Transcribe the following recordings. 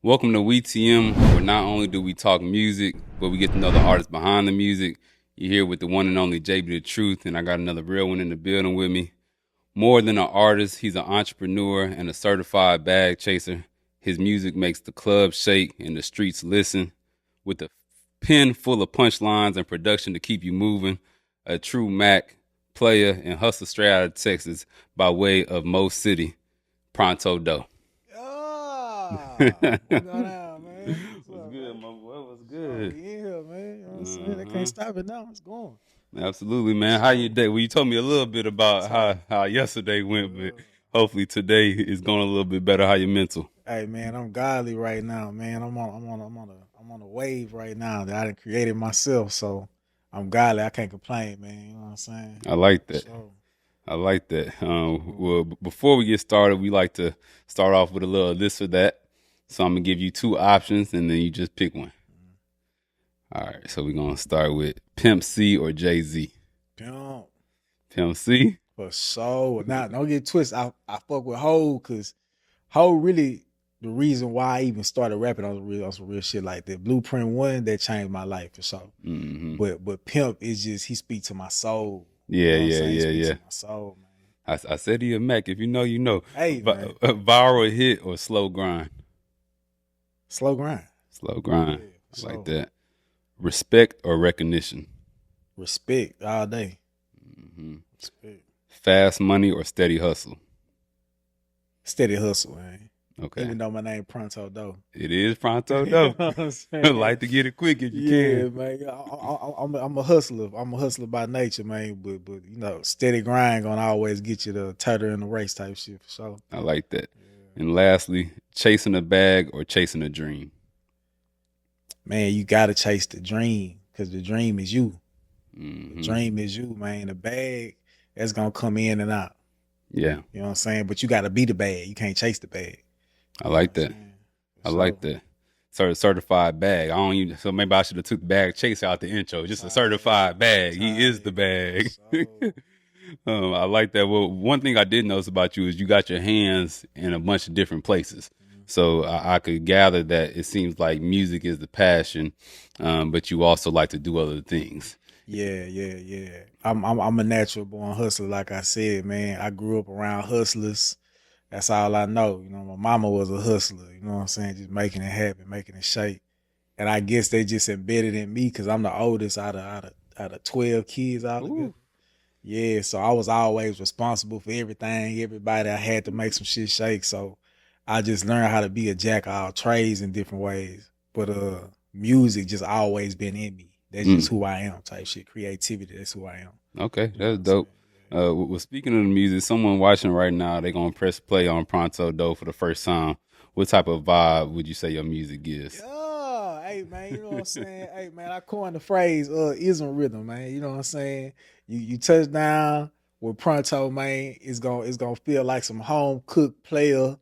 Welcome to WeTM, where not only do we talk music, but we get to know the artists behind the music. You're here with the one and only JB The Truth, and I got another real one in the building with me. More than an artist, he's an entrepreneur and a certified bag chaser. His music makes the club shake and the streets listen. With a pen full of punchlines and production to keep you moving, a true Mac, Playa, and hustler straight out of Texas by way of Mo City, Pronto Doe. Ah, what's going on, man? What's What's up, good, man? my boy? What's Oh, good? we in here, man. You know what I'm saying? They can't Uh-huh. stop it now. It's going. Absolutely, man. How your So, day? Well, you told me a little bit about so, how yesterday went, but uh, hopefully today is going a little bit better. How your mental? hey, man, I'm godly right now, man. I'm on a wave right now that I done created myself. So, I'm godly. I can't complain, man. You know what I'm saying? I like that. So, I like that. uh, Well, before we get started, we like to start off with a little this or that. So I'm gonna give you two options, and then you just pick one. All right. So we're gonna start with Pimp C or Jay Z. pimp Pimp C. for sure. Now, don't get twisted. I fuck with Ho because Ho really the reason why I even started rapping on some real shit like that. Blueprint One that changed my life for sure. Hmm. But Pimp is just he speaks to my soul. You Yeah, know what I'm yeah, saying? He yeah, speaks yeah. to my soul, man. I said he a Mac. If you know, you know. Hey man, Viral hit or slow grind. slow grind. Slow Yeah, grind. for I like sure. that. Respect or recognition. Respect all day. Hmm. Respect. Fast money or steady hustle. Steady hustle, man. Okay. Even though my name Pronto Doe. It is pronto You know though. what I'm saying? Like to get it quick if you can. Yeah, man. I'm a hustler. I'm a hustler by nature, man. But you know, steady grind gonna always get you the tighter in the race type shit for sure. I like that. Yeah. And lastly, chasing a bag or chasing a dream. Man, you gotta chase the dream because the dream is you. The Hmm. dream is you, man. The bag that's gonna come in and out. Yeah, You know what I'm saying? But you gotta be the bag. You can't chase the bag. I You know what like I'm that. saying? I So like that. Certified bag. I don't even, so maybe I should have took the bag chase out the intro. Just a certified bag. He is the tight. bag. So I like that. Well, one thing I did notice about you is you got your hands in a bunch of different places. So I could gather that it seems like music is the passion, but you also like to do other things. yeah. I'm a natural born hustler, like I said, man. I grew up around hustlers. That's all I know. You know, my mama was a hustler, you know what I'm saying? Just making it happen, making it shake. And I guess they just embedded in me because I'm the oldest out of 12 kids altogether. Ooh, Yeah, so I was always responsible for everything, everybody. I had to make some shit shake. So I just learned how to be a jack of all trades in different ways. But music just always been in me. That's just mm, who I am, type shit. Creativity, that's who I am. okay, You know what that's I'm saying? dope. Well, speaking of the music, someone watching right now, they're gonna press play on Pronto Doe for the first time. What type of vibe would you say your music gives? Yeah, hey man, you know what I'm saying? Hey man, I coined the phrase ism rhythm, man. You know what I'm saying? You touch down with pronto, man, it's gonna feel like some home cooked player,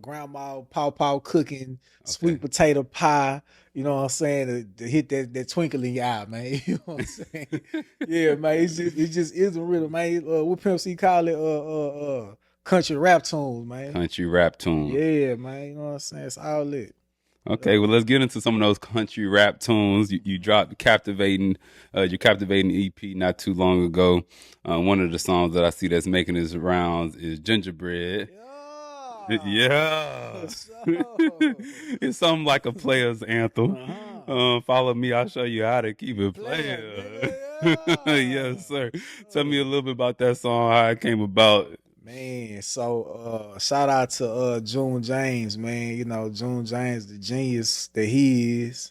grandma paw cooking Okay, sweet potato pie, you know what I'm saying? To hit that twinkle in your eye, man. You know what I'm saying? Yeah, man, it's just ism rhythm, man. What Pimp C call it country rap tunes, man. country rap tunes. Yeah, man, you know what I'm saying? It's all lit. Okay, Yeah. well, let's get into some of those country rap tunes. You dropped your captivating EP not too long ago. One of the songs that I see that's making its rounds is Gingerbread. Yeah. Yeah, So, it's something like a player's anthem. uh-huh. Follow me, I'll show you how to keep it Player, playing. nigga. Yes, sir. Tell me a Yeah. little bit about that song, how it came about. Man, so shout out to June James, man. You know, June James, the genius that he is.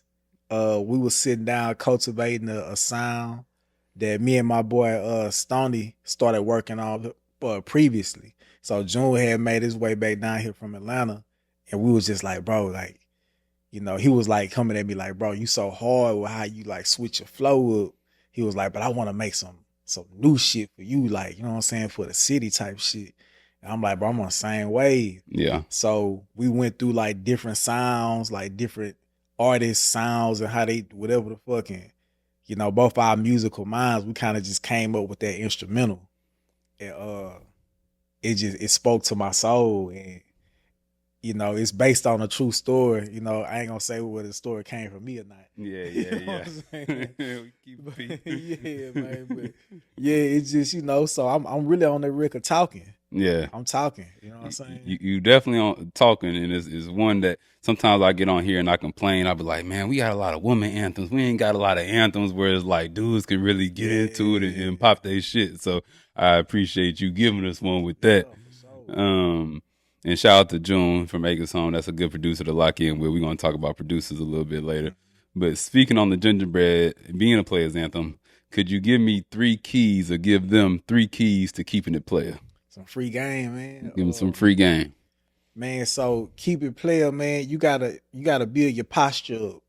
We was sitting down cultivating a sound that me and my boy Stoney started working on previously. So June had made his way back down here from Atlanta, and we was just like, bro, like, you know, he was like coming at me like, bro, you so hard with how you like switch your flow up. He was like, but I want to make some new shit for you, like, you know what I'm saying, for the city type shit. And I'm like, bro, I'm on the same wave. Yeah. So we went through like different sounds, like different artist sounds and how they whatever the fucking, you know, both our musical minds, we kind of just came up with that instrumental. And it spoke to my soul. And you know, it's based on a true story. You know, I ain't gonna say whether the story came from me or not. Yeah, You yeah, know yeah. what I'm saying? We keep But, it yeah, man. But peak. yeah, it's just, you know, so I'm really on the record talking. Yeah. I'm talking. You know what I'm You, saying? you definitely on talking, and it's one that sometimes I get on here and I complain. I be like, man, we got a lot of woman anthems. We ain't got a lot of anthems where it's like dudes can really get into it Yeah. and pop their shit. So I appreciate you giving us one with Yeah, that. for sure. And shout out to June from Acres Home. That's a good producer to lock in with. We're gonna talk about producers a little bit later. But speaking on the Gingerbread being a player's anthem, could you give me 3 keys or give them 3 keys to keeping it player? Some free game, man. Give them some free game. Man, so keep it player, man. You gotta build your posture up.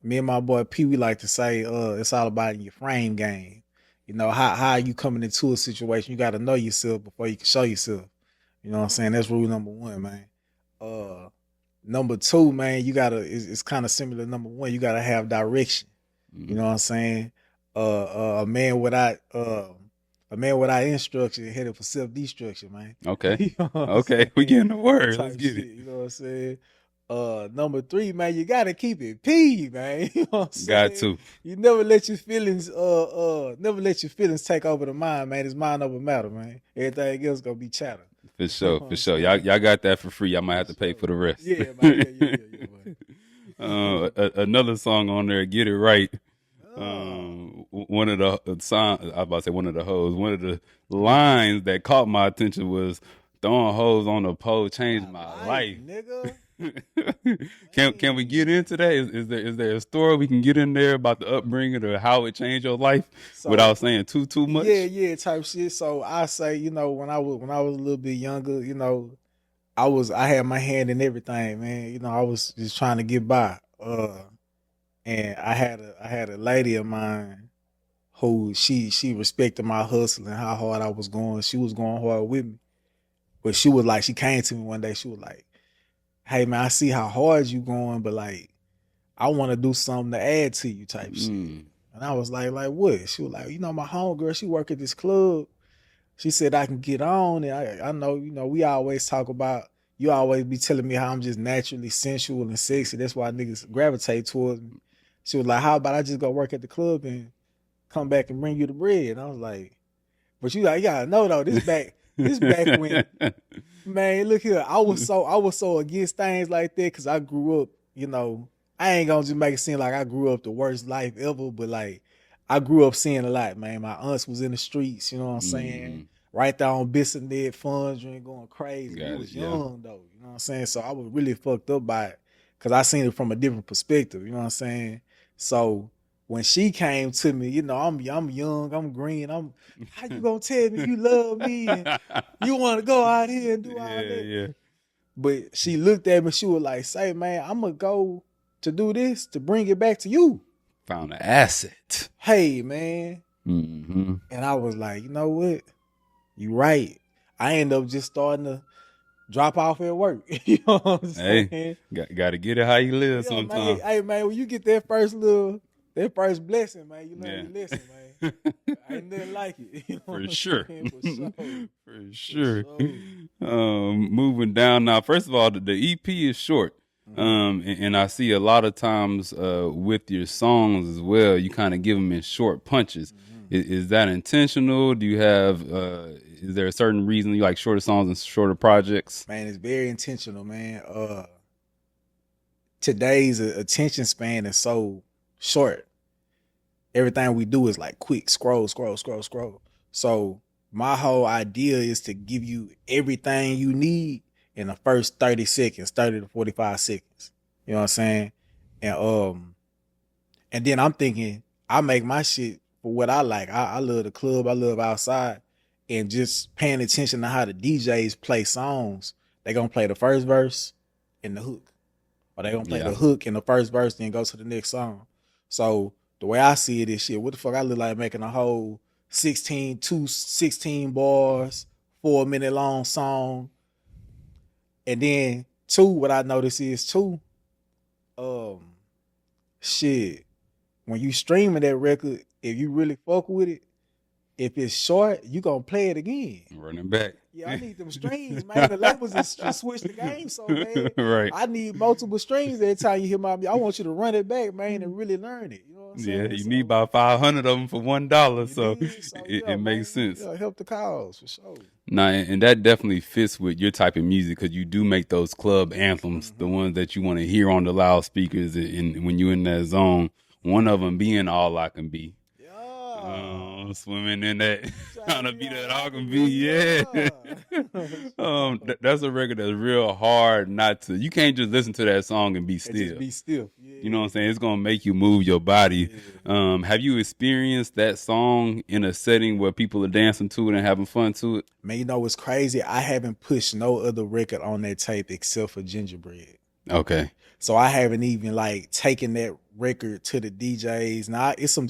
Me and my boy P, we like to say, it's all about your frame game. You know, how you coming into a situation, you gotta know yourself before you can show yourself. You know what I'm saying? That's rule number one, man. Uh Number two, man, you gotta it's kind of similar to number one, you gotta have direction. You know what I'm saying? A man without instruction headed for self destruction, man. Okay. You know what I'm Okay. We saying? getting the word. Let's Type get shit. it. You know what I'm saying? Number three, man, you gotta keep it P, man. You know what I'm Got saying? to. You never let your feelings take over the mind, man. It's mind over matter, man. Everything else gonna be chatter. For You know sure. what For I'm sure. saying? Y'all got that for free. Y'all might have to pay sure. for the rest. Yeah, man. Yeah, man. Another song on there, Get It Right. Oh, One of the song, I was about to say one of the hoes. One of the lines that caught my attention was throwing hoes on the pole changed my life. nigga. Can we get into that? Is there a story we can get in there about the upbringing or how it changed your life So without saying too much? yeah, type shit. So I say, you know, when I was a little bit younger, you know, I had my hand in everything, man. You know, I was just trying to get by. And I had a lady of mine who she respected my hustle and how hard I was going. She was going hard with me. But she came to me one day, she was like, hey man, I see how hard you going, but like I want to do something to add to you type shit. And I was like what? She was like, you know, my homegirl, she work at this club. She said I can get on, and I know, you know, we always talk about, you always be telling me how I'm just naturally sensual and sexy. That's why niggas gravitate towards me. She was like, how about I just go work at the club and come back and bring you the bread? And I was like, but you like, you gotta know though, this back when, man, look here, I was so against things like that because I grew up, you know, I ain't gonna just make it seem like I grew up the worst life ever, but like I grew up seeing a lot, man. My aunts was in the streets, you know what I'm saying? Right there on Bissonnette, Funds Drink going crazy. We Got it. was Yeah. young though, you know what I'm saying? So I was really fucked up by it because I seen it from a different perspective, you know what I'm saying? So when she came to me, you know, I'm young, I'm green, how you gonna tell me you love me and you wanna go out here and do all that? Yeah. But she looked at me, she was like, say, man, I'm gonna go to do this to bring it back to you. Found an asset. Hey, man. Mm-hmm. And I was like, you know what? You right. I end up just starting to drop off at work. You know what I'm saying? Hey, got to get it how you live Yeah, man. sometimes. Hey, man, when you get that first blessing, man, you learn your lesson, man. Ain't nothing like it. You know what For I'm sure. saying? For sure. For sure. sure. Moving down now. First of all, the EP is short. And I see a lot of times with your songs as well, you kind of give them in short punches. Is that intentional? Do you have? Is there a certain reason you like shorter songs and shorter projects? Man, it's very intentional, man. Today's attention span is so short. Everything we do is like quick scroll. So my whole idea is to give you everything you need in the first 30 seconds, 30 to 45 seconds. You know what I'm saying? And then I'm thinking I make my shit for what I like. I love the club, I love outside, and just paying attention to how the DJs play songs. They gonna play the first verse and the hook. Or they gonna play the hook in the first verse, then go to the next song. So the way I see it is shit, what the fuck I look like making a whole 16 bars, 4 minute long song. And then two, what I notice is too, shit, when you streaming that record, if you really fuck with it, if it's short, you gonna play it again. Running back. Yeah, I need them streams, man. The labels just switch the game so bad. Right. I need multiple streams every time you hear my music. I want you to run it back, man, and really learn it. You know what I'm Yeah, saying? you So, need about 500 of them for $1, you so did. So yeah, it makes man. sense. Yeah, help the cause for sure. Nah, and that definitely fits with your type of music because you do make those club anthems, the ones that you want to hear on the loudspeakers, and when you're in that zone. One of them being All I Can Be. Yeah. Swimming in that, trying to be that all can be, Yeah. yeah. That's a record that's real hard not to. You can't just listen to that song and be And still. just be still. Yeah. You know what I'm saying? It's gonna make you move your body. Yeah. Have you experienced that song in a setting where people are dancing to it and having fun to it? Man, you know what's crazy? I haven't pushed no other record on that tape except for Gingerbread. Okay. So I haven't even like taken that record to the DJs. Now it's some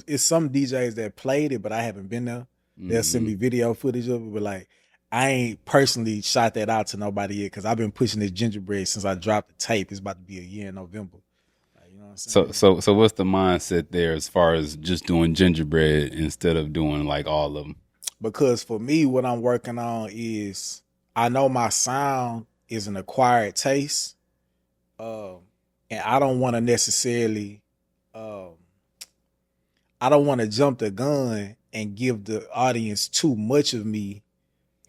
DJs that played it, but I haven't been there. They'll send me video footage of it, but like I ain't personally shot that out to nobody yet because I've been pushing this Gingerbread since I dropped the tape. It's about to be a year in November. Like, you know what I'm saying? So what's the mindset there as far as just doing Gingerbread instead of doing like all of them? Because for me, what I'm working on is I know my sound is an acquired taste. And I don't want to necessarily, I don't want to jump the gun and give the audience too much of me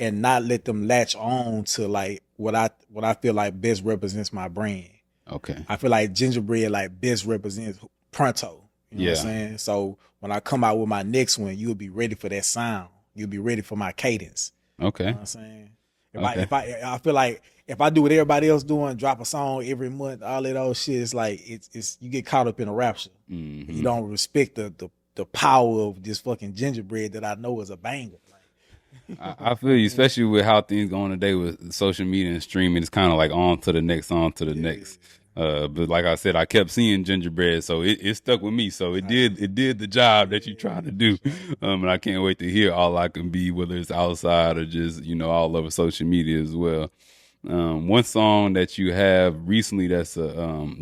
and not let them latch on to like what I feel like best represents my brand. Okay. I feel like Gingerbread like best represents Pronto. You know what I'm saying? So when I come out with my next one, you'll be ready for that sound. You'll be ready for my cadence. Okay. You know what I'm saying? I feel like if I do what everybody else doing, drop a song every month, all of those shit, it's like it's you get caught up in a rapture. Mm-hmm. You don't respect the power of this fucking Gingerbread that I know is a banger. I feel you, especially with how things going today with social media and streaming. It's kind of like on to the next. But like I said, I kept seeing Gingerbread, so it stuck with me. So it did the job that you tried to do. And I can't wait to hear All I Can Be, whether it's outside or just, all over social media as well. One song that you have recently that's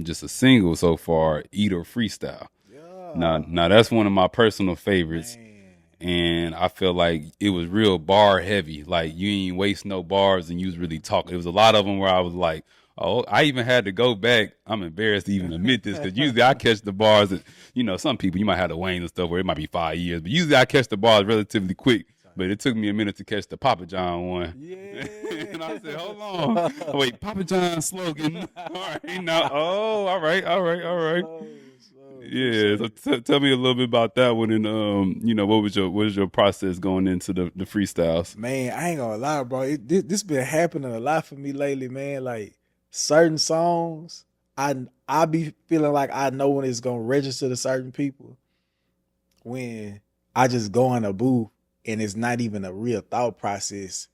just a single so far, Eat or Freestyle. Yeah. Now that's one of my personal favorites. Man. And I feel like it was real bar heavy. Like you ain't waste no bars and you was really talking. It was a lot of them where I was like, oh, I even had to go back. I'm embarrassed to even admit this because usually I catch the bars. And, some people, you might have the Wayne and stuff where it might be 5 years. But usually I catch the bars relatively quick. But it took me a minute to catch the Papa John one. Yeah. And I said, hold on. Wait, Papa John's slogan. All right, now. Oh, all right. Yeah, so tell me a little bit about that one, and what was your process going into the freestyles? Man, I ain't gonna lie, bro. This been happening a lot for me lately, man. Like certain songs, I be feeling like I know when it's gonna register to certain people. When I just go in a booth and it's not even a real thought process.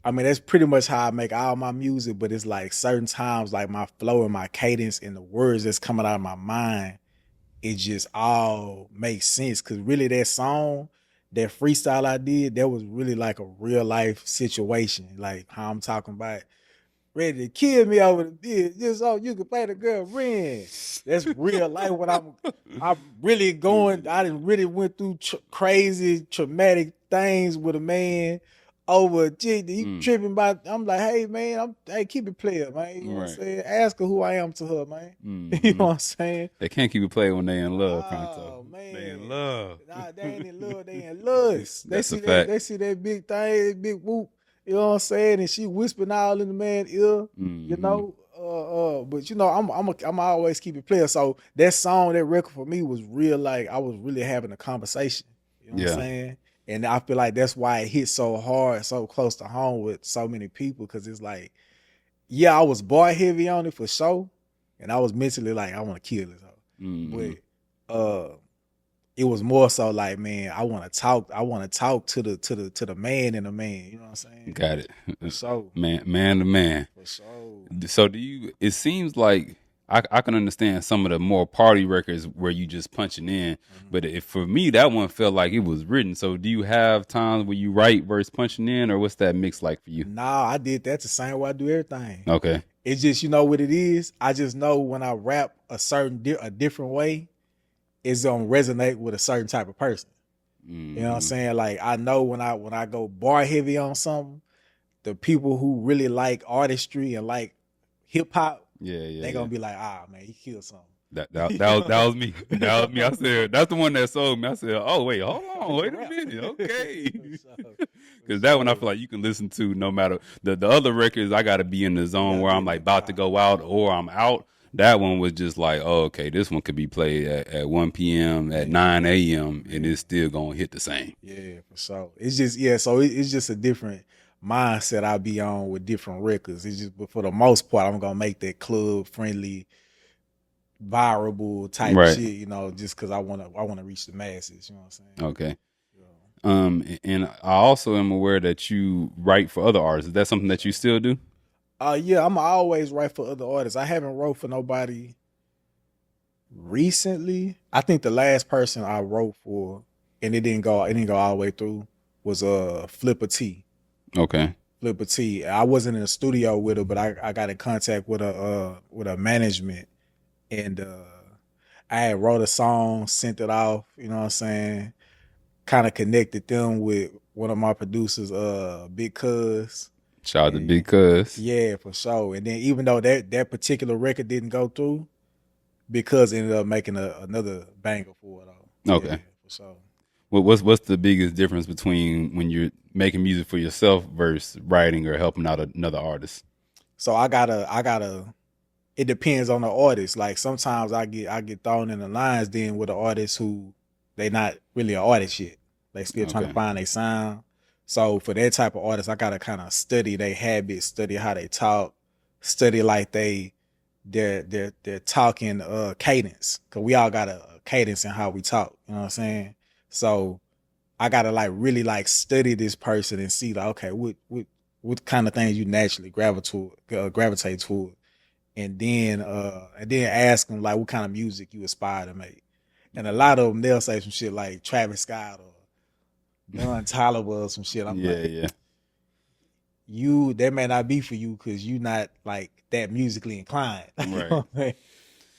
I mean, that's pretty much how I make all my music, but it's like certain times, like my flow and my cadence and the words that's coming out of my mind, it just all makes sense. Cause really that song, that freestyle I did, that was really like a real life situation. Like how I'm talking about ready to kill me over the bitch just so you can play the girlfriend. That's real life when I'm really going, I done really went through crazy traumatic things with a man over a chick that he tripping about. I'm like, hey man, hey, keep it player, man. You know what I'm saying? Ask her who I am to her, man. Mm-hmm. You know what I'm saying? They can't keep it playing when they in love, Oh Pronto. man. They in love. Nah, they ain't in love, they in lust. That's a fact. They see that big thing, that big whoop, you know what I'm saying? And she whispering all in the man's ear, you know. But I'm always keep it player. So that song, that record for me was real, like I was really having a conversation. You know what I'm saying? And I feel like that's why it hit so hard, so close to home with so many people. Cause it's like, yeah, I was bar heavy on it for sure. And I was mentally like, I want to kill this hoe. But it was more so like, man, I want to talk to the man in the man. You know what I'm saying? Got it. For sure. Man to man. For sure. So it seems like I can understand some of the more party records where you just punching in, but for me, that one felt like it was written. So do you have times where you write versus punching in, or what's that mix like for you? Nah, I did that the same way I do everything. Okay. It's just, you know what it is? I just know when I rap a different way, it's gonna resonate with a certain type of person. You know what I'm saying? Like I know when I go bar heavy on something, the people who really like artistry and like hip hop, they gonna be like, ah man, he killed something. That was me. That was me. I said that's the one that sold me. I said, oh wait, hold on, wait a minute, okay. Because that one I feel like you can listen to no matter the other records. I got to be in the zone where I'm like about to go out or I'm out. That one was just like, oh, okay, this one could be played at 1 p.m. at 9 a.m. and it's still gonna hit the same. Yeah, for sure. It's just so it's just a different mindset I be on with different records. It's just, but for the most part, I'm gonna make that club friendly, viral type Right. shit. You know, just because I wanna reach the masses. You know what I'm saying? Okay. And I also am aware that you write for other artists. Is that something that you still do? Yeah, I'm always write for other artists. I haven't wrote for nobody recently. I think the last person I wrote for, and it didn't go all the way through, was Flipper T. Okay. Flipper T. I wasn't in the studio with her, but I got in contact with a management, and I had wrote a song, sent it off. You know what I'm saying? Kind of connected them with one of my producers, Big Cuz. Shout out to Big Cuz. Yeah, for sure. And then even though that particular record didn't go through, because ended up making another banger for it all. Okay. Yeah, for sure. What's the biggest difference between when you're making music for yourself versus writing or helping out another artist? So I gotta. It depends on the artist. Like sometimes I get thrown in the lines then with an artist who they not really an artist yet. They still trying to find their sound. So for that type of artist, I gotta kind of study their habits, study how they talk, study like they're talking cadence. Cause we all got a cadence in how we talk. You know what I'm saying? So I gotta like really like study this person and see like, okay, what kind of things you naturally gravitate toward, and then ask them like what kind of music you aspire to make. And a lot of them they'll say some shit like Travis Scott or Don Toliver or some shit. I'm like, you that may not be for you because you not like that musically inclined. Right. You know what I'm saying?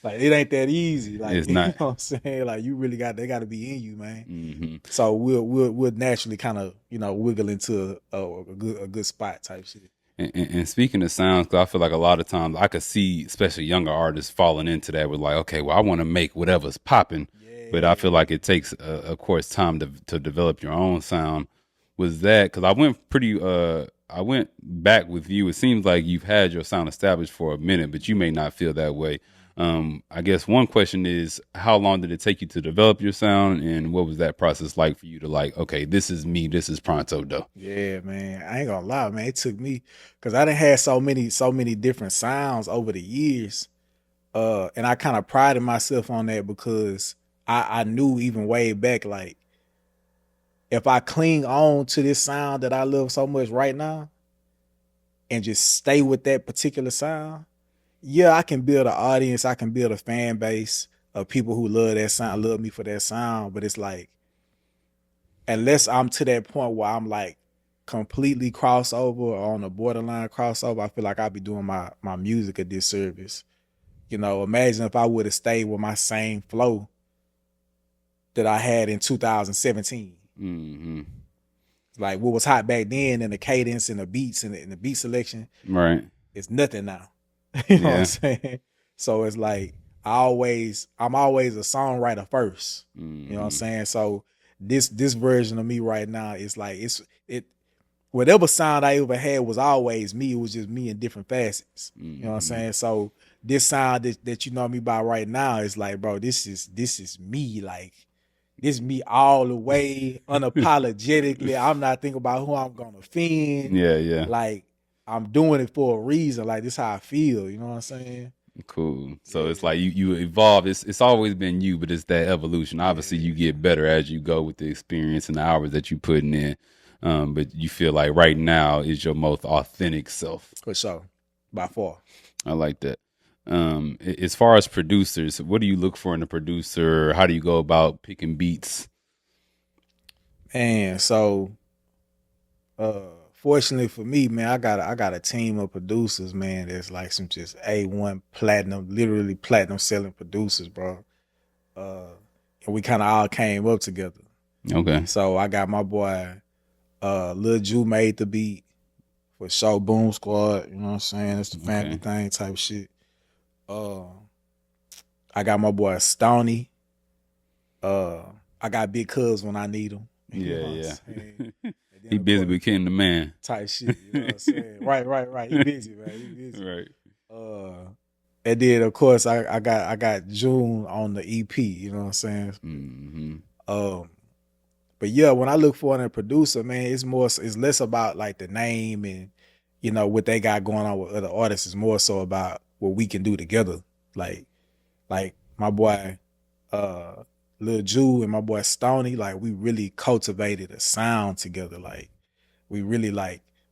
Like it ain't that easy. Like it's not. You know what I'm saying? Like you really they got to be in you, man. Mm-hmm. So we'll naturally kind of wiggle into a good spot type shit. And speaking of sounds, because I feel like a lot of times I could see, especially younger artists, falling into that with like, okay, well, I want to make whatever's popping, but I feel like it takes, of course, time to develop your own sound. Was that because I went back with you. It seems like you've had your sound established for a minute, but you may not feel that way. I guess one question is, how long did it take you to develop your sound, and what was that process like for you to like, okay, this is me, this is Pronto Doe? Yeah, man, I ain't gonna lie, man. It took me because I done had so many different sounds over the years, and I kind of prided myself on that because I knew even way back, like if I cling on to this sound that I love so much right now, and just stay with that particular sound. Yeah, I can build an audience, I can build a fan base of people who love that sound, love me for that sound. But it's like, unless I'm to that point where I'm like completely crossover or on the borderline crossover, I feel like I'd be doing my music a disservice. You know, imagine if I would have stayed with my same flow that I had in 2017. Mm-hmm. Like what was hot back then and the cadence and the beats and the beat selection. Right. It's nothing now. You know what I'm saying? So it's like I'm always a songwriter first. You know what I'm saying? So this version of me right now is like it whatever sound I ever had was always me. It was just me in different facets. You know what I'm saying? So this sound that you know me by right now is like, bro, this is me. Like this is me all the way, unapologetically. I'm not thinking about who I'm gonna offend. Yeah. Like I'm doing it for a reason. Like this is how I feel. You know what I'm saying? Cool. So it's like you evolve. It's always been you, but it's that evolution. Obviously, you get better as you go with the experience and the hours that you putting in. But you feel like right now is your most authentic self. For sure, by far. I like that. As far as producers, what do you look for in a producer? How do you go about picking beats? And so, fortunately for me, man, I got a team of producers, man. That's like some just A1 platinum, literally platinum selling producers, bro. And we kind of all came up together. Okay. So I got my boy, Lil Ju made the beat For sure, Boom Squad. You know what I'm saying? It's the family Okay. thing type shit. I got my boy Stoney. I got Big Cuz when I need him. You know Yeah, what I'm yeah. saying? And then He of busy course, becoming the man. type shit. You know what I'm saying? Right. He busy, man. He busy. Right. And then of course I got June on the EP. You know what I'm saying? Mm-hmm. Um, but yeah, when I look for a producer, man, it's less about like the name and what they got going on with other artists. It's more so about what we can do together. Like my boy Lil Jew and my boy Stoney, like we really cultivated a sound together. Like we really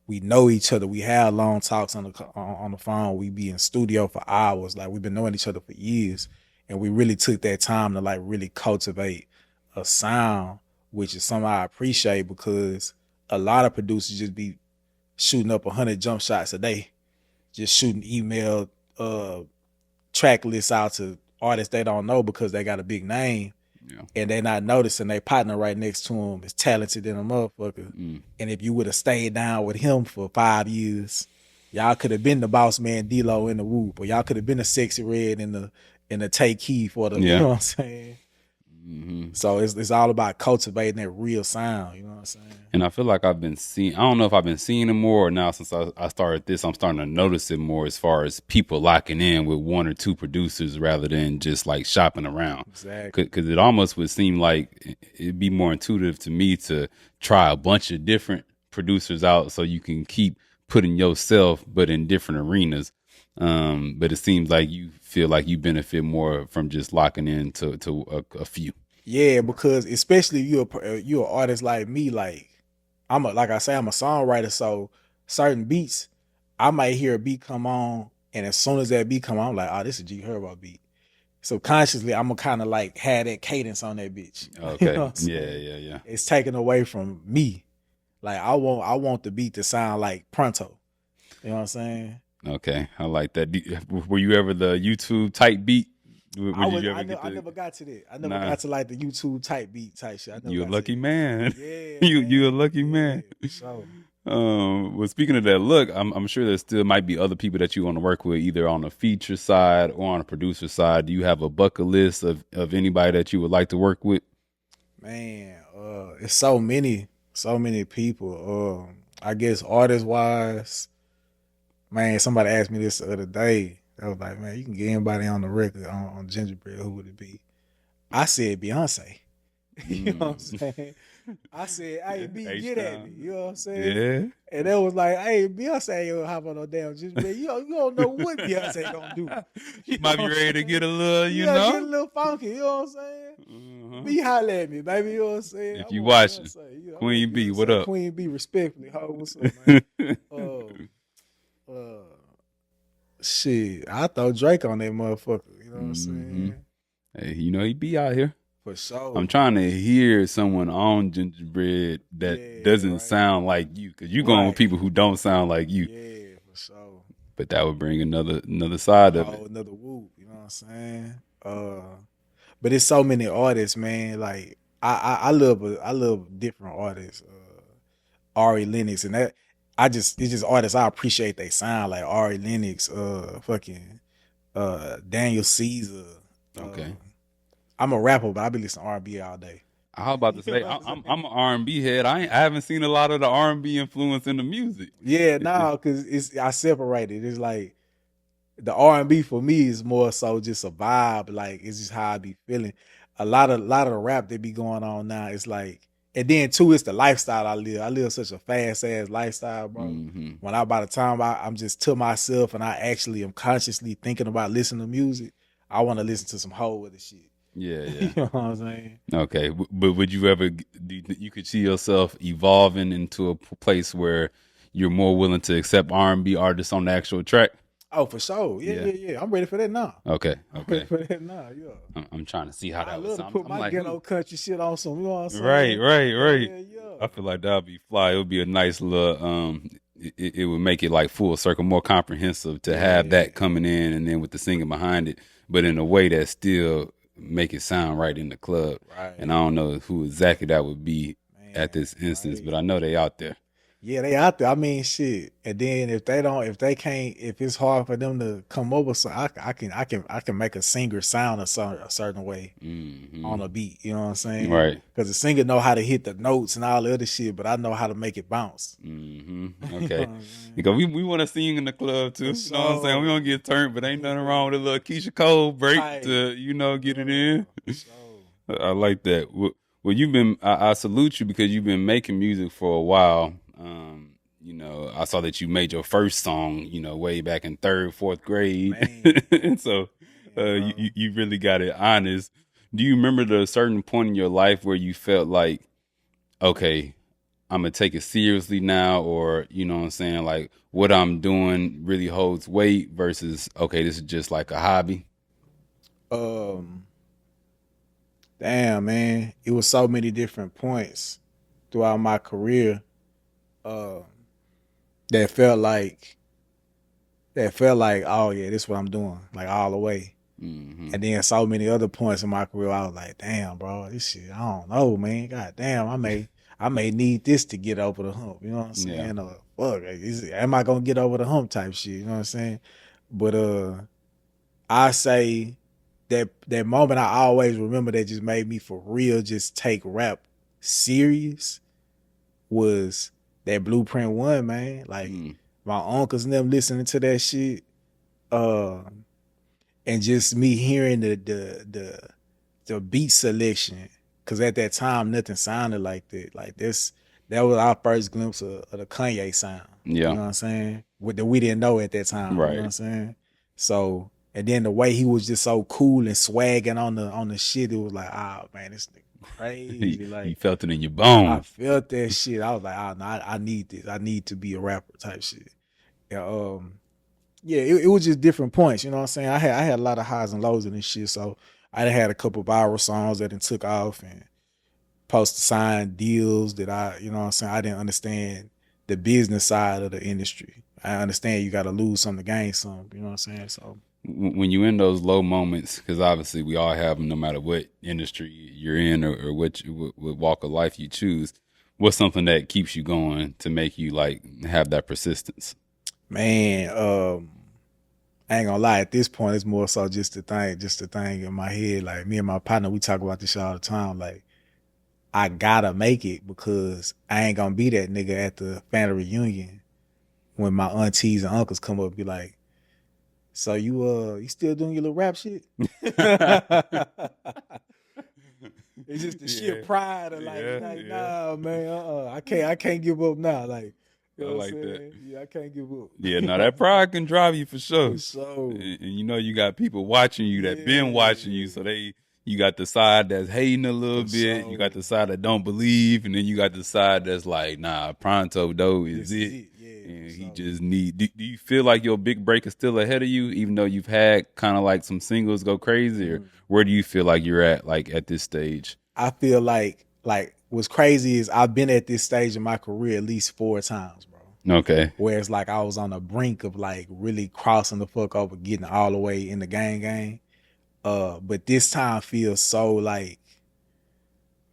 we know each other. We have long talks on the phone. We be in studio for hours. Like we've been knowing each other for years, and we really took that time to like really cultivate a sound, which is something I appreciate because a lot of producers just be shooting up 100 jump shots a day, just shooting email track lists out to artists they don't know because they got a big name. Yeah. And they not noticing they partner right next to him is talented than a motherfucker. And if you would have stayed down with him for 5 years, y'all could have been the boss man D-Lo in the Whoop, or y'all could have been a Sexy Red in the Take Key for the, you know what I'm saying? So it's all about cultivating that real sound, you know what I'm saying? And I feel like I've been seeing, I don't know if I've been seeing it more or now since I started this, I'm starting to notice it more as far as people locking in with one or two producers rather than just like shopping around. Exactly. Because it almost would seem like it'd be more intuitive to me to try a bunch of different producers out so you can keep putting yourself, but in different arenas. But it seems like you feel like you benefit more from just locking in to a few. Yeah, because especially if you're an artist like me, like like I say, I'm a songwriter, so certain beats, I might hear a beat come on, and as soon as that beat come on, I'm like, oh, this is a G Herbo beat. So consciously, I'm gonna kind of like have that cadence on that bitch. Okay. You know what I'm saying? Yeah. It's taken away from me. Like I want the beat to sound like Pronto. You know what I'm saying? Okay, I like that. Were you ever the YouTube type beat? Did you ever get I never got to that. I never Nah. got to like the YouTube type beat type shit. I never You a got lucky to man. that. Yeah, You a man. lucky Yeah, man. for sure. Well, speaking of that, look, I'm sure there still might be other people that you want to work with, either on the feature side or on a producer side. Do you have a bucket list of anybody that you would like to work with? Man, it's so many people. I guess artist wise, man, somebody asked me this the other day. I was like, man, you can get anybody on the record on Gingerbread. Who would it be? I said Beyonce. You know what I'm saying? I said, hey, B, get at me. You know what I'm saying? Yeah. And they was like, hey, Beyonce ain't gonna hop on no damn Gingerbread. You don't know what Beyonce gonna do. You might be ready to get a little, get a little funky. You know what I'm saying? Be holla at me, baby. You know what I'm saying? If you watching, Beyonce. Queen B, what up? Queen B, respectfully. Ho, what's up, man? Shit, I throw Drake on that motherfucker. You know what I'm saying? Hey, he be out here. For sure. I'm trying to hear someone on Gingerbread that doesn't sound like you, because you're going with people who don't sound like you. Yeah, for sure. But that would bring another side of it. Another whoop. You know what I'm saying? But it's so many artists, man. Like I love different artists. Ari Lennox and that. It's just artists I appreciate they sound like Ari Lennox, fucking Daniel Caesar. Okay. I'm a rapper, but I be listening to R&B all day. I was about to say I'm an R&B head. I haven't seen a lot of the R&B influence in the music. Yeah, because I separate it. It's like the R&B for me is more so just a vibe. Like it's just how I be feeling. A lot of the rap that be going on now, it's like, and then too, it's the lifestyle I live. I live such a fast ass lifestyle, bro. When by the time I'm just to myself and I actually am consciously thinking about listening to music, I want to listen to some whole other shit. Yeah. You know what I'm saying? Okay, but would you ever? You could see yourself evolving into a place where you're more willing to accept R&B artists on the actual track? Oh, for sure. Yeah. I'm ready for that now. Okay. I'm ready for that now. Yeah. I'm trying to see how that I would love to sound. put my ghetto country shit on some. You know what I'm saying? Right. Yeah. I feel like that would be fly. It would be a nice little. It would make it like full circle, more comprehensive to have that coming in, and then with the singing behind it, but in a way that still make it sound right in the club. Right. And I don't know who exactly that would be at this instance, but I know they out there. Yeah, they out there. I mean, shit. And then if they don't, if they can't, if it's hard for them to come over, so I can make a singer sound a certain way Hmm. on a beat. You know what I'm saying? Right. Because the singer know how to hit the notes and all the other shit, but I know how to make it bounce. Hmm. You know what Okay. I'm saying? Because we want to sing in the club too. For You know what I'm saying? We sure. don't get turned, but ain't nothing wrong with a little Keisha Cole break Right. to, get it in. For sure. I like that. Well, I salute you because you've been making music for a while. I saw that you made your first song, way back in third, fourth grade. Man. And so Yeah, bro. you really got it honest. Do you remember the certain point in your life where you felt like, okay, I'm gonna take it seriously now, or you know what I'm saying, like what I'm doing really holds weight versus okay, this is just like a hobby. Um, damn, man. It was so many different points throughout my career. Uh, that felt like oh yeah, this is what I'm doing, like all the way. Hmm. And then so many other points in my career, I was like, damn, bro, this shit, I don't know, man. God damn, I may need this to get over the hump. You know what I'm Yeah. saying? Or fuck, am I gonna get over the hump type shit? You know what I'm saying? But I say that moment I always remember that just made me for real just take rap serious was that Blueprint One, man. Like Mm. my uncles and them listening to that shit. Uh and just me hearing the beat selection, because at that time nothing sounded like that. Like that was our first glimpse of the Kanye sound. You Yeah. know what I'm saying? What that we didn't know at that time. You know what Right. I'm saying? So and then the way he was just so cool and swagging on the shit, it was like, oh man, this nigga crazy. You Like felt it in your I bones. felt that shit. I was like, oh no, I need this. I need to be a rapper type shit. Yeah, yeah, it was just different points. You know what I'm saying? I had a lot of highs and lows in this shit. So I done had a couple viral songs that then took off and post signed deals that you know what I'm saying? I didn't understand the business side of the industry. I understand you got to lose some to gain some. You know what I'm saying? So When you in those low moments, because obviously we all have them, no matter what industry you're in or what walk of life you choose. What's something that keeps you going to make you like have that persistence? man, I ain't gonna lie. At this point, it's more so just the thing in my head. Like me and my partner, we talk about this shit all the time. Like I gotta make it because I ain't gonna be that nigga at the family reunion when my aunties and uncles come up and be like, so you still doing your little rap shit? It's just the sheer Yeah, pride of yeah, like yeah. nah man, I can't give up now. Like you I know what I'm like that. saying? Yeah, I can't give Yeah, no, up. that pride can drive you for sure. For sure. And you got people watching you that been watching you, Yeah. so you got the side that's hating a little For bit, you got sure. the side that don't believe, and then you got the side that's like, nah, Pronto Doe is This is it. it. Yeah, for And he sure. just need. Do you feel like your big break is still ahead of you, even though you've had kind of like some singles go crazy, or Mm. where do you feel like you're at, like at this stage? I feel like what's crazy is I've been at this stage in my career at least 4 times, bro. Okay, Where it's like I was on the brink of like really crossing the fuck over, getting all the way in the gang. But this time feels so like,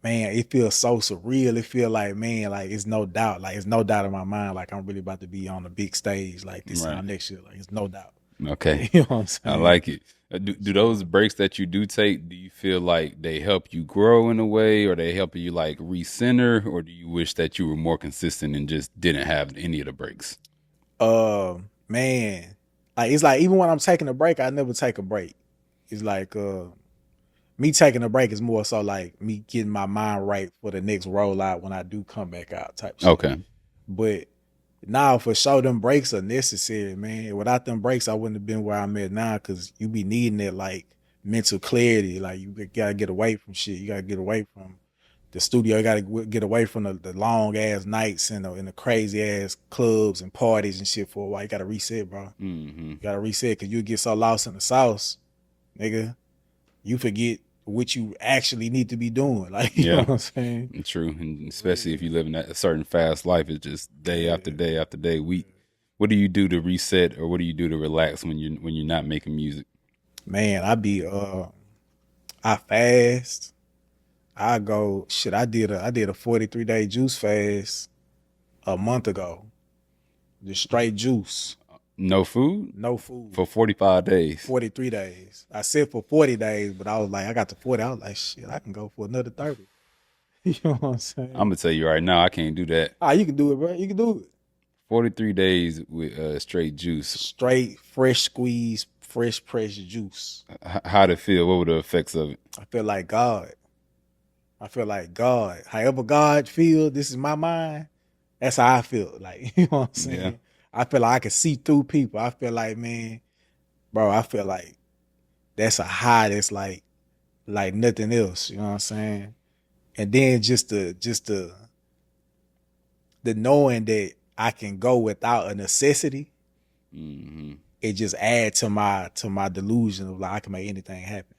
man, it feels so surreal. It feel like, man, like it's no doubt in my mind, like I'm really about to be on the big stage like this right. time next year. Like it's no doubt. Okay. You know what I'm I saying? like it. Do those breaks that you do take, do you feel like they help you grow in a way, or they help you like recenter, or do you wish that you were more consistent and just didn't have any of the breaks? Man, like it's like even when I'm taking a break, I never take a break. It's like me taking a break is more so like me getting my mind right for the next rollout when I do come back out type shit. Okay. But now for sure them breaks are necessary, man. Without them breaks, I wouldn't have been where I'm at now because you be needing that like mental clarity. Like you gotta get away from shit. You gotta get away from the studio. You gotta get away from the long ass nights and the crazy ass clubs and parties and shit for a while. You gotta reset, bro. Hmm. You gotta reset because you get so lost in the sauce, nigga. You forget what you actually need to be doing. Like, you know Yeah, what I'm saying? true. And especially if Yeah. you live in a certain fast life, it's just day after Yeah. day after day, week. What do you do to reset, or what do you do to relax when you're not making music? Man, I fast. I go shit. I did a 43-day juice fast a month ago. Just straight juice. No food No food. for 45 days. 43 days. I said for 40 days, but I was like, I got to 40. I was like, shit, I can go for another 30. You know what I'm saying? I'm gonna tell you right now, I can't do that. You can do it, bro. You can do it. 43 days with straight juice. Straight, fresh squeeze, fresh pressed juice. How'd it feel? What were the effects of it? I feel like God. I feel like God. However God feels, this is my mind. That's how I feel. Like, you know what I'm saying? Yeah. I feel like I can see through people. I feel like, man, bro, I feel like that's a high that's like nothing else. You know what I'm saying? And then just the knowing that I can go without a necessity, it just adds to my delusion of like I can make anything happen.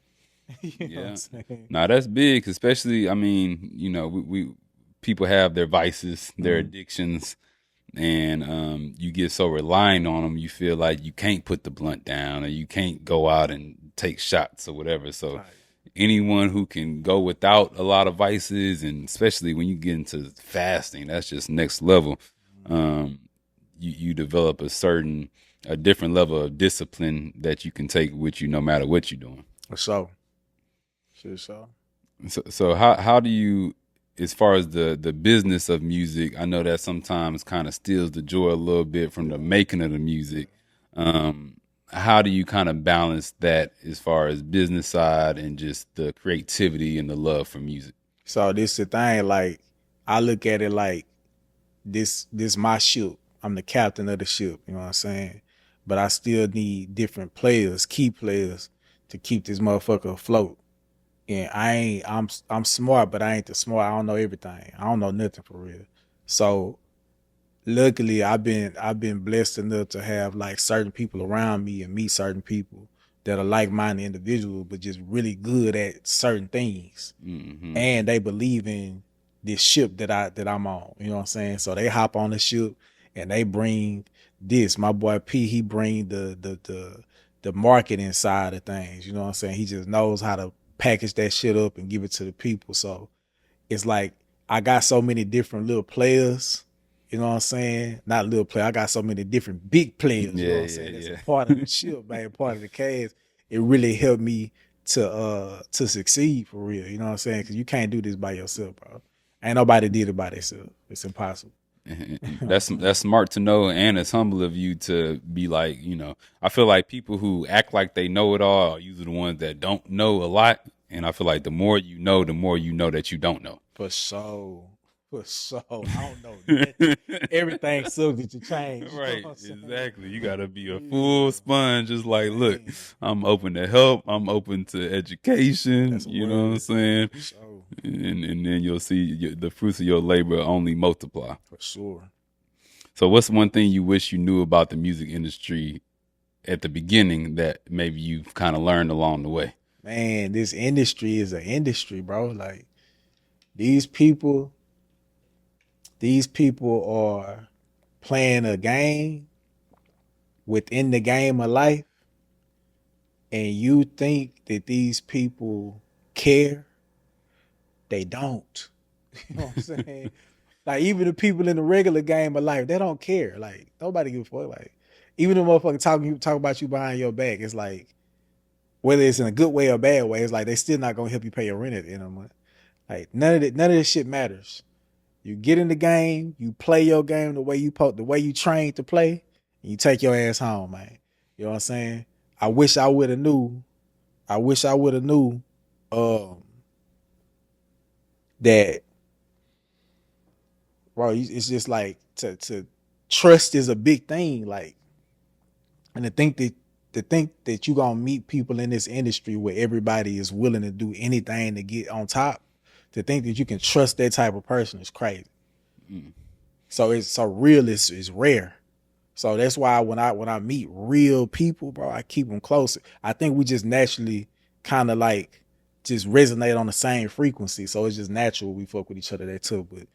You know what I'm saying? Now that's big, especially, I mean, you know, we people have their vices, their addictions, and you get so reliant on them, you feel like you can't put the blunt down or you can't go out and take shots or whatever. So anyone who can go without a lot of vices, and especially when you get into fasting, that's just next level. You develop a different level of discipline that you can take with you no matter what you're doing. For sure. Sure, so. So how do you, as far as the business of music, I know that sometimes kind of steals the joy a little bit from the making of the music. How do you kind of balance that as far as business side and just the creativity and the love for music? So this the thing, like I look at it like this my ship. I'm the captain of the ship, you know what I'm saying? But I still need different players, key players, to keep this motherfucker afloat. And I'm smart, but I ain't the smart. I don't know everything. I don't know nothing for real. So luckily I've been blessed enough to have like certain people around me and meet certain people that are like-minded individuals, but just really good at certain things. And they believe in this ship that I'm on. You know what I'm saying? So they hop on the ship and they bring this. My boy P, he bring the marketing side of things. You know what I'm saying? He just knows how to package that shit up and give it to the people. So it's like I got so many different little players. You know what I'm saying? Not little player. I got so many different big players. You know what I'm saying? That's a part of the ship, man. Part of the cast. It really helped me to succeed for real. You know what I'm saying? Because you can't do this by yourself, bro. Ain't nobody did it by themselves. It's impossible. That's smart to know, and it's humble of you to be like, you know, I feel like people who act like they know it all are usually the ones that don't know a lot. And I feel like the more you know that you don't know. For sure. For sure. I don't know nothing. Everything's subject to change. Right, exactly. You gotta be a full sponge. Just like, look, I'm open to help. I'm open to education. You know what I'm saying? Sure. And then you'll see the fruits of your labor only multiply. For sure. So what's one thing you wish you knew about the music industry at the beginning that maybe you've kind of learned along the way? Man, this industry is an industry, bro. Like these people are playing a game within the game of life, and you think that these people care. They don't. You know what I'm saying? Like even the people in the regular game of life, they don't care. Like nobody give a fuck. Like even the motherfucker talk about you behind your back, it's like whether it's in a good way or bad way, it's like they still not gonna help you pay your rent at the end of the month. Like none of this shit matters. You get in the game, you play your game the way you train to play, and you take your ass home, man. You know what I'm saying? I wish I would have knew that, bro, it's just like to trust is a big thing. Like, and to think that you gonna meet people in this industry where everybody is willing to do anything to get on top, to think that you can trust that type of person is crazy. So real is rare. So that's why when I meet real people, bro, I keep them closer. I think we just naturally kind of like just resonate on the same frequency. So it's just natural we fuck with each other that too. But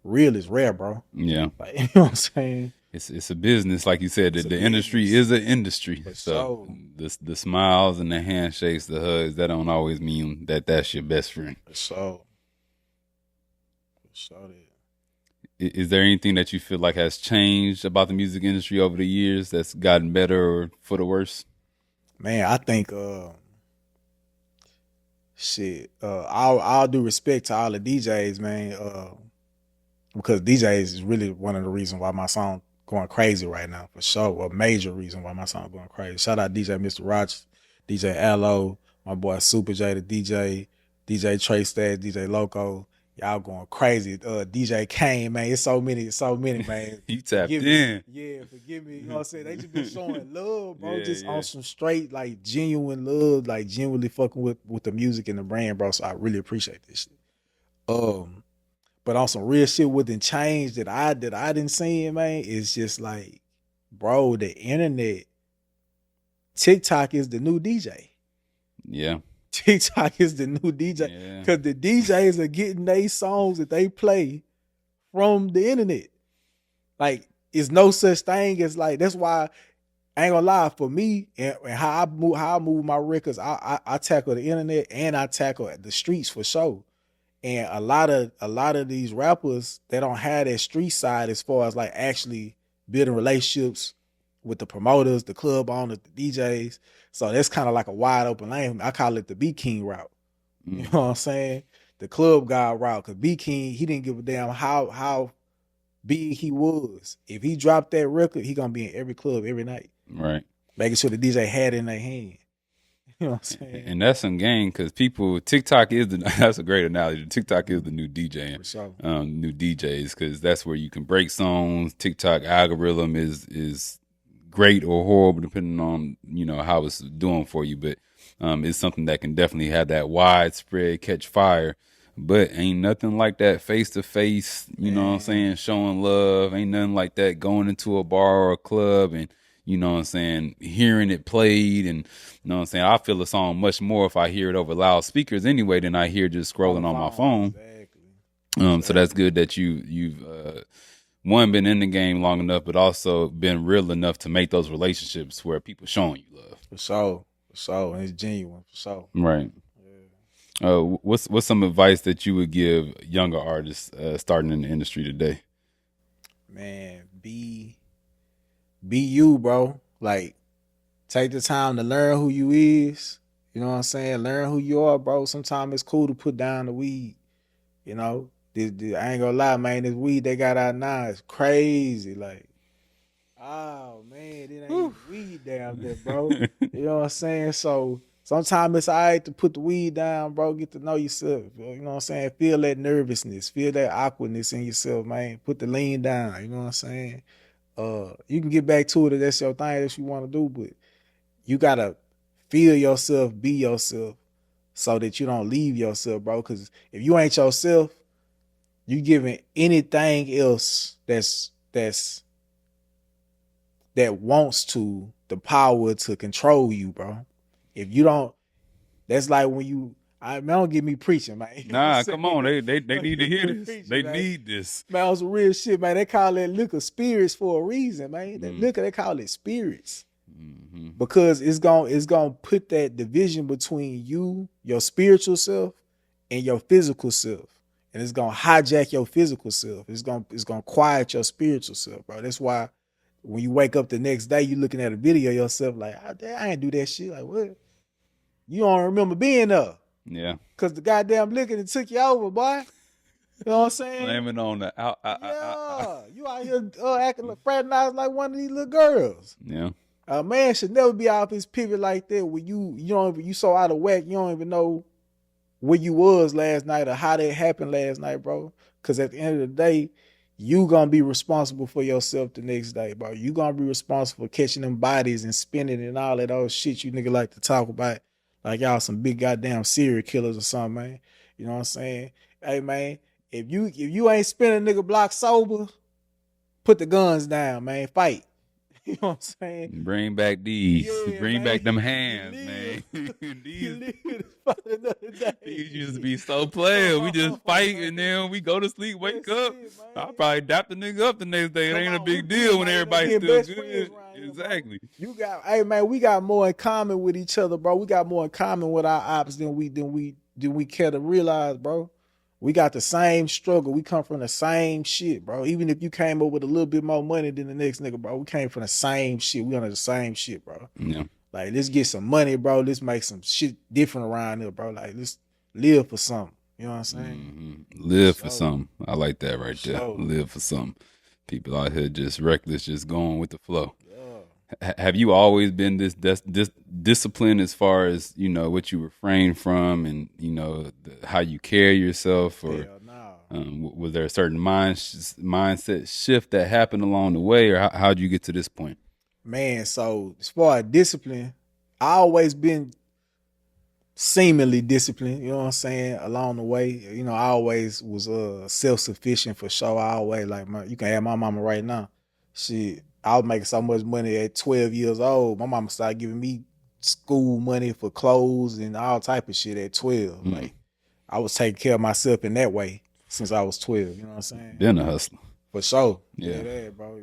real is rare, bro. Yeah. Like, you know what I'm saying? It's a business, like you said. The industry is an industry. So the smiles and the handshakes, the hugs, that don't always mean that that's your best friend. For sure. Is there anything that you feel like has changed about the music industry over the years that's gotten better or for the worse? Man, I think shit. I'll do respect to all the DJs, man. Because DJs is really one of the reasons why my song going crazy right now, for sure. A major reason why my song going crazy. Shout out DJ Mr. Rogers, DJ Allo, my boy Super J, the DJ, DJ Trey Stats, DJ Loco. Y'all going crazy. DJ Kane, man. It's so many, man. You tapped Forgive me. in. Yeah, forgive me. You know what I'm saying? They just been showing love, bro. Yeah, Just yeah. on some straight, like genuine love, like genuinely fucking with the music and the brand, bro. So I really appreciate this shit. But on some real shit wouldn't change that I didn't see, man. It's just like, bro, the internet, TikTok is the new DJ. Yeah. TikTok is the new DJ. Yeah. Because the DJs are getting their songs that they play from the internet. Like, it's no such thing as like, that's why I ain't gonna lie, for me and how I move my records, I tackle the internet and I tackle the streets for sure. And a lot of these rappers, they don't have that street side as far as like actually building relationships with the promoters, the club owners, the DJs. So that's kind of like a wide open lane. I call it the B King route. You know what I'm saying? The club guy route. Cause B King, he didn't give a damn how big he was. If he dropped that record, he gonna be in every club every night. Right. Making sure the DJ had it in their hand. You know what I'm saying? And that's some game because TikTok is that's a great analogy. TikTok is the new DJ, For sure. new DJs, because that's where you can break songs. TikTok algorithm is great or horrible depending on how it's doing for you, but it's something that can definitely have that widespread catch fire. But ain't nothing like that face to face. You know what I'm saying? Showing love. Ain't nothing like that going into a bar or a club and hearing it played and I feel a song much more if I hear it over loudspeakers anyway than I hear just scrolling on my phone. Exactly. So that's good that you've one, been in the game long enough, but also been real enough to make those relationships where people showing you love. For sure. And it's genuine, for sure. Right. What's some advice that you would give younger artists starting in the industry today? Man, be you, bro. Like, take the time to learn who you is. You know what I'm saying? Learn who you are, bro. Sometimes it's cool to put down the weed. You know, I ain't gonna lie, man. This weed they got out now is crazy. Like, oh man, it ain't weed down there, bro. You know what I'm saying? So sometimes it's alright to put the weed down, bro. Get to know yourself. You know what I'm saying? Feel that nervousness, feel that awkwardness in yourself, man. Put the lean down. You know what I'm saying? You can get back to it if that's your thing that you want to do, but you gotta feel yourself, be yourself, so that you don't leave yourself, bro. Because if you ain't yourself, you giving anything else that wants to the power to control you, bro. If you don't, that's like when you. Don't get me preaching, man. Nah, come on, they need to hear this. Preaching, They man. need this. Man, on some real shit, man. They call that liquor spirits for a reason, man. That liquor, they call it spirits. Because it's gonna put that division between you, your spiritual self, and your physical self. And it's gonna hijack your physical self. It's gonna quiet your spiritual self, bro. That's why when you wake up the next day, you looking at a video of yourself like, I ain't do that shit. Like, what? You don't remember being there. Yeah. Cause the goddamn liquor that took you over, boy. You know what I'm saying? Slamming on the out. Yeah. You out here acting like fraternizing like one of these little girls. Yeah. A man should never be off his pivot like that when you so out of whack, you don't even know where you was last night or how that happened last night, bro. Cause at the end of the day, you gonna be responsible for yourself the next day, bro. You gonna be responsible for catching them bodies and spinning and all that old shit you nigga like to talk about. Like y'all some big goddamn serial killers or something, man. You know what I'm saying? Hey man, if you ain't spinning nigga block sober, put the guns down, man. Fight. You know what I'm saying? Bring back these. Yeah, Bring man. back them hands, You man. These These used to be so player. We just fight and then we go to sleep, wake That's up. it, man. I'll probably dap the nigga up the next day. It Come ain't a on, big we deal when might end up everybody's being still best friends good. around here, bro. Exactly. Hey man, we got more in common with each other, bro. We got more in common with our ops than we care to realize, bro. We got the same struggle. We come from the same shit, bro. Even if you came up with a little bit more money than the next nigga, bro, we came from the same shit. We under the same shit, bro. Yeah. Like, let's get some money, bro. Let's make some shit different around here, bro. Like, let's live for something. You know what I'm saying? Live for something. I like that right there. Sure. Live for something. People out here just reckless, just going with the flow. Have you always been this disciplined as far as, you know, what you refrain from and, you know, how you carry yourself? Or was there a certain mindset shift that happened along the way, or how'd you get to this point? Man, so as far as discipline, I always been seemingly disciplined, you know what I'm saying, along the way. You know, I always was self-sufficient for sure. I always, like, you can ask my mama right now. Shit, I was making so much money at 12 years old. My mama started giving me school money for clothes and all type of shit at 12. Like, I was taking care of myself in that way since I was 12. You know what I'm saying? Been a hustler. For sure. Yeah, bro.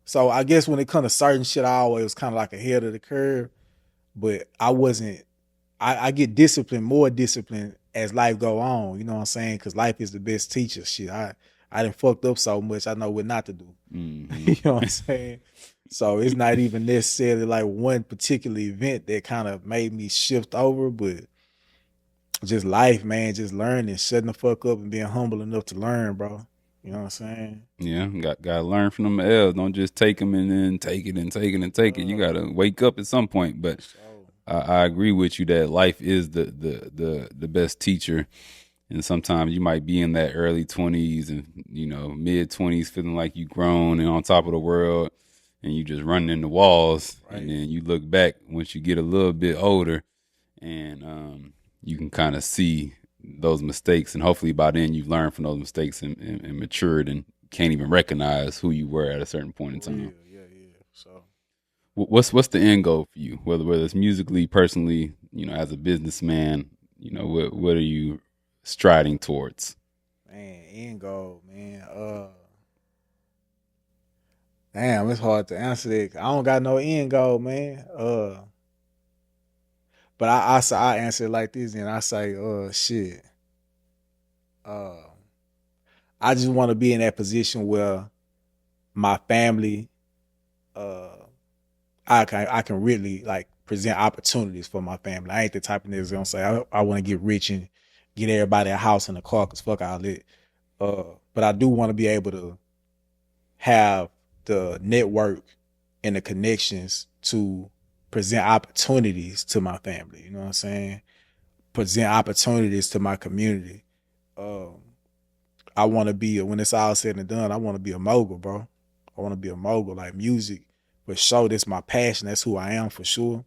So I guess when it comes to certain shit, I always was kind of like ahead of the curve. But I wasn't. I get disciplined, more disciplined as life go on. You know what I'm saying? Because life is the best teacher. Shit, I done fucked up so much. I know what not to do. You know what I'm saying? So it's not even necessarily like one particular event that kind of made me shift over, but just life, man. Just learning, shutting the fuck up, and being humble enough to learn, bro. You know what I'm saying? Yeah, gotta learn from them L's. Don't just take them and then take it and take it and take it. You gotta wake up at some point. But I agree with you that life is the best teacher. And sometimes you might be in that early 20s and, you know, mid 20s feeling like you grown and on top of the world and you just running into walls. Right. And then you look back once you get a little bit older and you can kind of see those mistakes. And hopefully by then you've learned from those mistakes and matured and can't even recognize who you were at a certain point in time. Yeah. So what's the end goal for you? Whether it's musically, personally, you know, as a businessman, you know, what are you striding towards? Man, end goal, man. Damn, it's hard to answer that. I don't got no end goal, man. But I answer it like this, and I say, shit. I just want to be in that position where my family, I can really like present opportunities for my family. I ain't the type of niggas gonna say I want to get rich and get everybody a house and a car, cause fuck all that. But I do want to be able to have the network and the connections to present opportunities to my family. You know what I'm saying? Present opportunities to my community. I want to be, when it's all said and done, I want to be a mogul, bro. I want to be a mogul, like music. For sure, that's my passion. That's who I am for sure.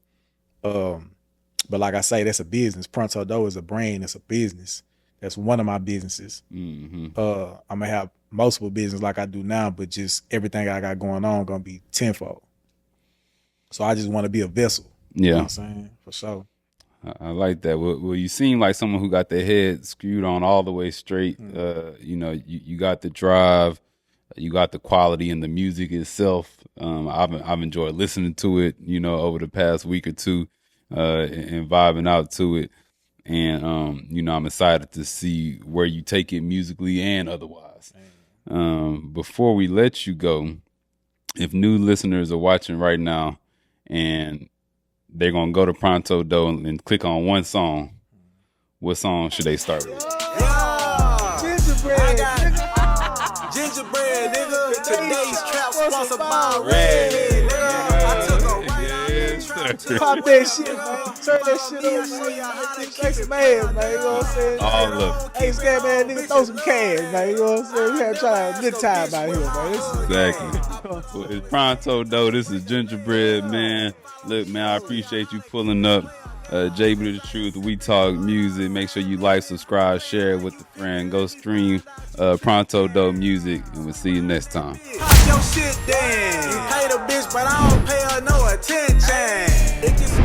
But like I say, that's a business. Pronto Doe is a brand. It's a business. That's one of my businesses. I'm going to have multiple businesses like I do now, but just everything I got going on going to be tenfold. So I just want to be a vessel. You know what I'm saying? For sure. I like that. Well, you seem like someone who got their head screwed on all the way straight. You know, you got the drive. You got the quality in the music itself. I've enjoyed listening to it, you know, over the past week or two, and vibing out to it. And, you know, I'm excited to see where you take it musically and otherwise. Before we let you go, if new listeners are watching right now and they're going to go to Pronto Doe and click on one song, what song should they start with? Gingerbread, Gingerbread, nigga. Today's trap sponsored by Red. Pop that shit, man. Turn that shit up, man. Make some ass, man. You know what I'm saying? All of it. Hey, scam man, nigga, throw some cash, man. You know what I'm saying? We gotta try to have a good time out here, man. Exactly. Well, it's Pronto Doe. This is Gingerbread Man. Look, man, I appreciate you pulling up. JB the Truth, We Talk Music. Make sure you like, subscribe, share it with a friend. Go stream Pronto Doe Music, and we'll see you next time. Your shit then. You hate a bitch, but I don't pay her no attention. It just